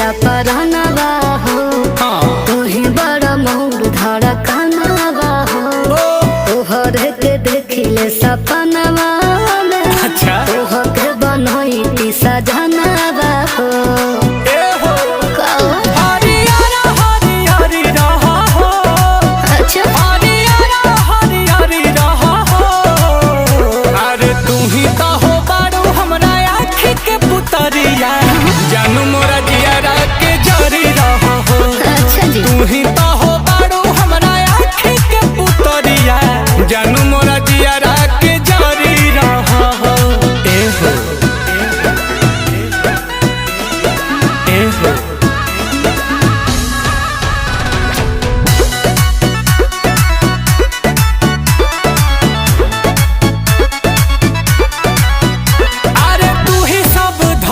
ला परानवा हो तू ही बड़ा मोर धड़कनवा हो तोहर के देखिले सपनवा में तोहर के बनैती सजनवा हो अरे तू ही तो हो बारू हमरा आँखी के पुतरिया